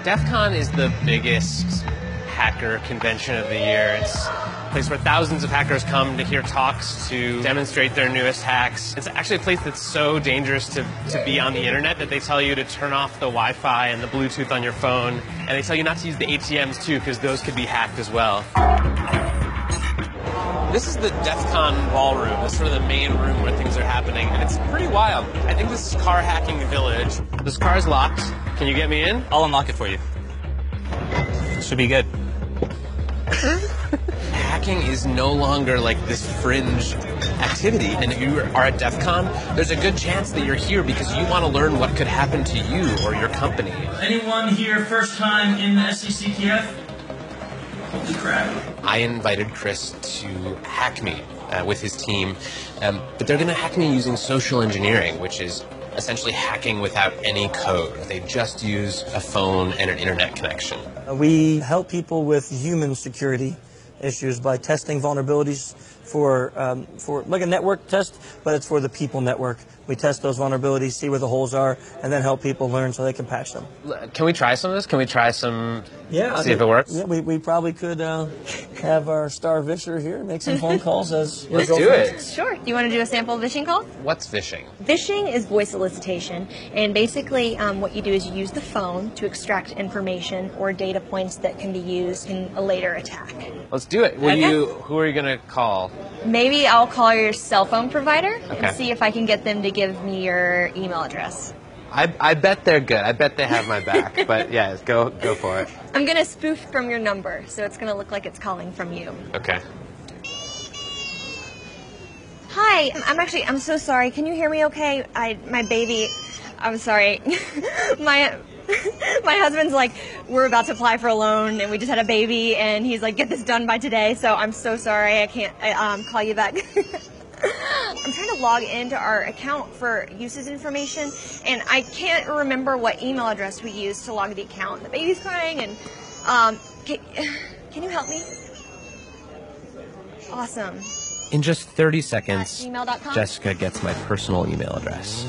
DEF CON is the biggest hacker convention of the year. It's a place where thousands of hackers come to hear talks to demonstrate their newest hacks. It's actually a place that's so dangerous to be on the internet that they tell you to turn off the Wi-Fi and the Bluetooth on your phone, and they tell you not to use the ATMs too, because those could be hacked as well. This is the DEF CON ballroom. This is sort of the main room where things are happening, and it's pretty wild. I think this is car hacking village. This car is locked. Can you get me in? I'll unlock it for you. Should be good. Hacking is no longer like this fringe activity, and if you are at DEF CON, there's a good chance that you're here because you want to learn what could happen to you or your company. Anyone here first time in the SCCTF? Holy crap. I invited Chris to hack me with his team, but they're going to hack me using social engineering, which is essentially hacking without any code. They just use a phone and an internet connection. We help people with human security issues by testing vulnerabilities for like a network test, but it's for the people network. We test those vulnerabilities, see where the holes are, and then help people learn so they can patch them. Can we try some of this? Can we try some? Yeah. See if it works? Yeah, we probably could have our star visher here make some phone calls as Let's do it. Sure. Do you want to do a sample phishing call? What's phishing? Phishing is voice solicitation, and basically what you do is you use the phone to extract information or data points that can be used in a later attack. Let's do it. Who are you going to call? Maybe I'll call your cell phone provider Okay. and see if I can get them to give me your email address. I bet they're good. I bet they have my back. But yeah, go for it. I'm going to spoof from your number, so it's going to look like it's calling from you. Okay. Hi, I'm so sorry. Can you hear me okay? My baby, I'm sorry. my husband's like, we're about to apply for a loan and we just had a baby and he's like, get this done by today. So I'm so sorry. I can't call you back. I'm trying to log into our account for uses information and I can't remember what email address we used to log the account. The baby's crying and can you help me? Awesome. In just 30 seconds, gmail.com? Jessica gets my personal email address.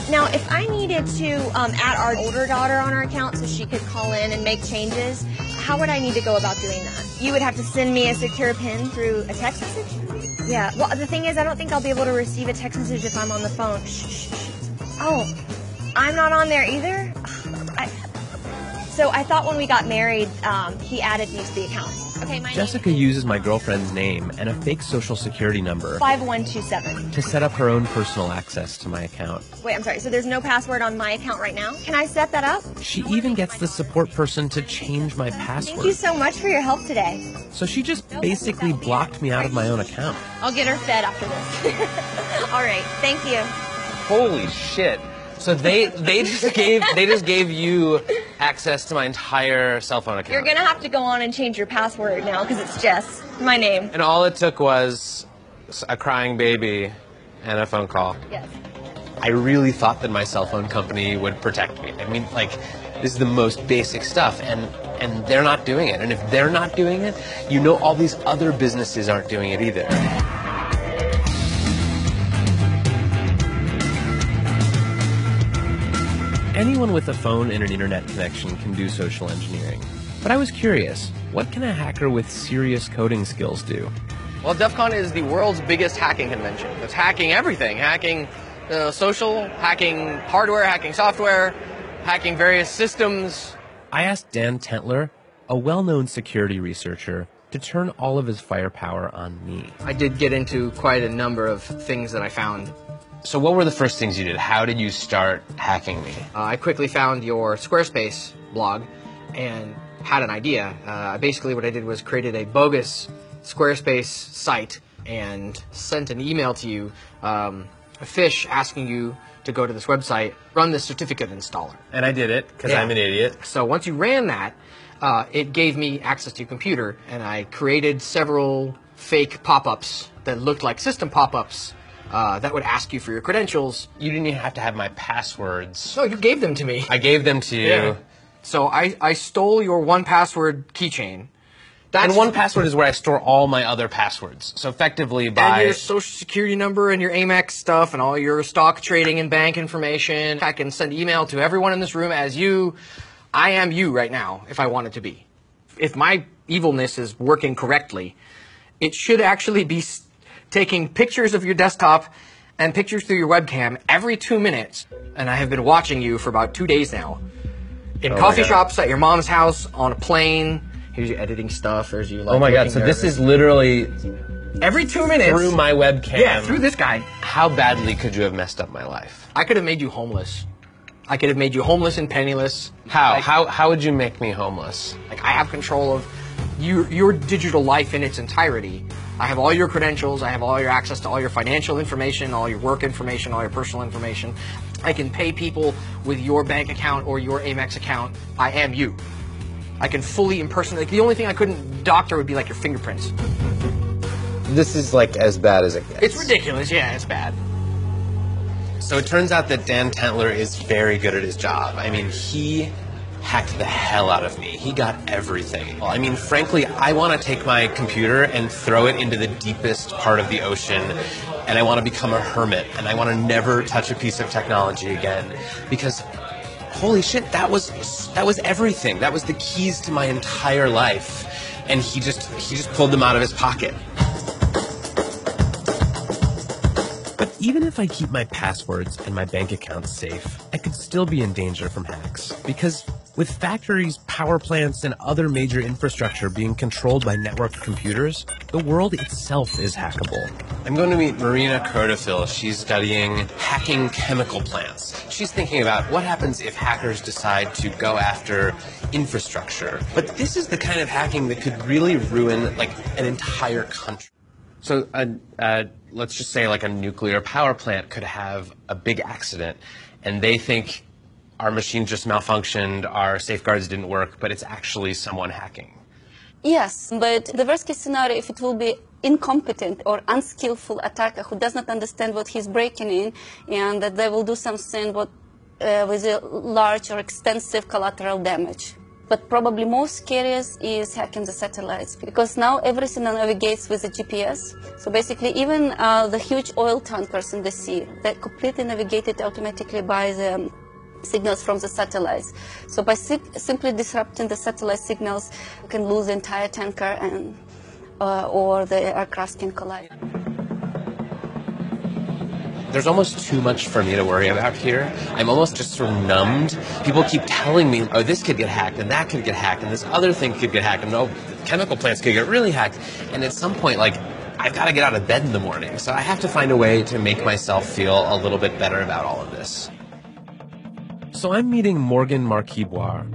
Now, if I needed to add our older daughter on our account so she could call in and make changes, how would I need to go about doing that? You would have to send me a secure PIN through a text message? Yeah, well, the thing is, I don't think I'll be able to receive a text message if I'm on the phone. Shh. Oh, I'm not on there either? So I thought when we got married, he added me to the account. Okay, Jessica uses my girlfriend's name and a fake social security number 5127 to set up her own personal access to my account. Wait, I'm sorry. So there's no password on my account right now? Can I set that up? She even gets the support person to change my password. Thank you so much for your help today. So she just basically blocked me out of my own account. I'll get her fed after this. All right, thank you. Holy shit. So they just gave you access to my entire cell phone account. You're going to have to go on and change your password now because it's Jess, my name. And all it took was a crying baby and a phone call. Yes. I really thought that my cell phone company would protect me. I mean, like, this is the most basic stuff, and they're not doing it. And if they're not doing it, you know all these other businesses aren't doing it either. Anyone with a phone and an internet connection can do social engineering. But I was curious, what can a hacker with serious coding skills do? Well, DEF CON is the world's biggest hacking convention. It's hacking everything. Hacking social, hacking hardware, hacking software, hacking various systems. I asked Dan Tentler, a well-known security researcher, to turn all of his firepower on me. I did get into quite a number of things that I found. So what were the first things you did? How did you start hacking me? I quickly found your Squarespace blog and had an idea. Basically what I did was created a bogus Squarespace site and sent an email to you, a phish asking you to go to this website, run this certificate installer. And I did it, because I'm an idiot. So once you ran that, it gave me access to your computer, and I created several fake pop-ups that looked like system pop-ups that would ask you for your credentials. You didn't even have to have my passwords. No, you gave them to me. I gave them to you. Yeah. So I stole your 1Password keychain. And 1Password is where I store all my other passwords. So effectively by... And your social security number and your Amex stuff and all your stock trading and bank information. I can send email to everyone in this room as you. I am you right now if I want it to be. If my evilness is working correctly, it should actually be taking pictures of your desktop and pictures through your webcam every 2 minutes. And I have been watching you for about 2 days now. In coffee shops, at your mom's house, on a plane. Here's you editing stuff. There's you like. Oh my God! So this is literally every 2 minutes through my webcam. Yeah, through this guy. How badly could you have messed up my life? I could have made you homeless. I could have made you homeless and penniless. How? Like, How would you make me homeless? Like, I have control of your digital life in its entirety. I have all your credentials. I have all your access to all your financial information, all your work information, all your personal information. I can pay people with your bank account or your Amex account. I am you. I can fully impersonate. Like, the only thing I couldn't doctor would be like your fingerprints. This is like as bad as it gets. It's ridiculous. Yeah, it's bad. So it turns out that Dan Tentler is very good at his job. I mean, he hacked the hell out of me. He got everything. I mean, frankly, I want to take my computer and throw it into the deepest part of the ocean, and I want to become a hermit, and I want to never touch a piece of technology again, because holy shit, that was everything. That was the keys to my entire life, and he just pulled them out of his pocket. But even if I keep my passwords and my bank accounts safe, I could still be in danger from hacks, because with factories, power plants, and other major infrastructure being controlled by networked computers, the world itself is hackable. I'm going to meet Marina Crodofil. She's studying hacking chemical plants. She's thinking about what happens if hackers decide to go after infrastructure. But this is the kind of hacking that could really ruin, like, an entire country. So, let's just say like a nuclear power plant could have a big accident, and they think our machine just malfunctioned, our safeguards didn't work, but it's actually someone hacking. Yes, but the worst case scenario, if it will be incompetent or unskillful attacker who does not understand what he's breaking in, and that they will do something with a large or extensive collateral damage. But probably most scariest is hacking the satellites, because now everything navigates with a GPS. So basically, even the huge oil tankers in the sea, they're completely navigated automatically by the signals from the satellites. So by simply disrupting the satellite signals, you can lose the entire tanker, and or the aircraft can collide. There's almost too much for me to worry about here. I'm almost just sort of numbed. People keep telling me, oh, this could get hacked, and that could get hacked, and this other thing could get hacked, and oh, chemical plants could get really hacked. And at some point, like, I've got to get out of bed in the morning. So I have to find a way to make myself feel a little bit better about all of this. So I'm meeting Morgan Marquiboire,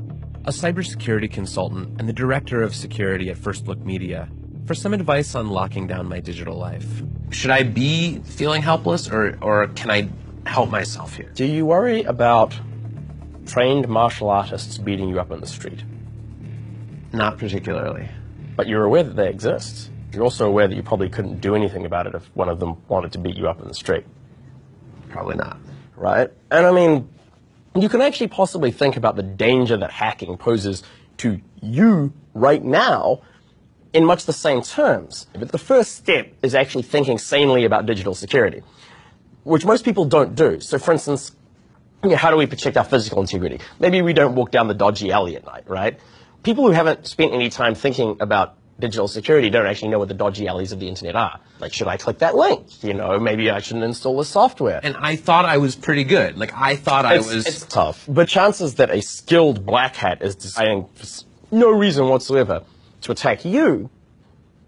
a cybersecurity consultant and the director of security at First Look Media, for some advice on locking down my digital life. Should I be feeling helpless, or can I help myself here? Do you worry about trained martial artists beating you up in the street? Not particularly. But you're aware that they exist. You're also aware that you probably couldn't do anything about it if one of them wanted to beat you up in the street. Probably not. Right? And I mean, you can actually possibly think about the danger that hacking poses to you right now in much the same terms. But the first step is actually thinking sanely about digital security, which most people don't do. So for instance, how do we protect our physical integrity? Maybe we don't walk down the dodgy alley at night, right? People who haven't spent any time thinking about digital security don't actually know what the dodgy alleys of the internet are. Like, should I click that link? You know, maybe I shouldn't install this software. And I thought I was pretty good. Like, I thought I was... It's tough. But chances that a skilled black hat is deciding for no reason whatsoever to attack you,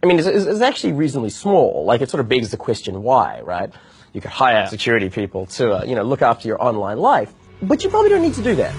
I mean, is actually reasonably small. Like, it sort of begs the question, why, right? You could hire security people to, you know, look after your online life, but you probably don't need to do that.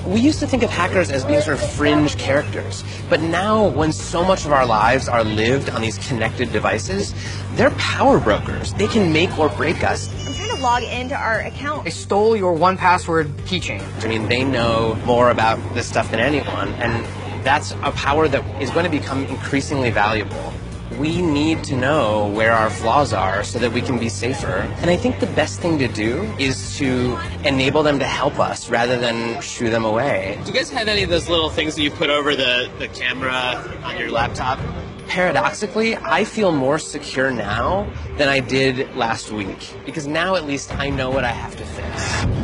We used to think of hackers as being sort of fringe characters, but now when so much of our lives are lived on these connected devices, they're power brokers. They can make or break us. I'm trying to log into our account. They stole your 1Password keychain. I mean, they know more about this stuff than anyone, and that's a power that is going to become increasingly valuable. We need to know where our flaws are so that we can be safer. And I think the best thing to do is to enable them to help us rather than shoo them away. Do you guys have any of those little things that you put over the camera on your laptop? Paradoxically, I feel more secure now than I did last week, because now at least I know what I have to fix.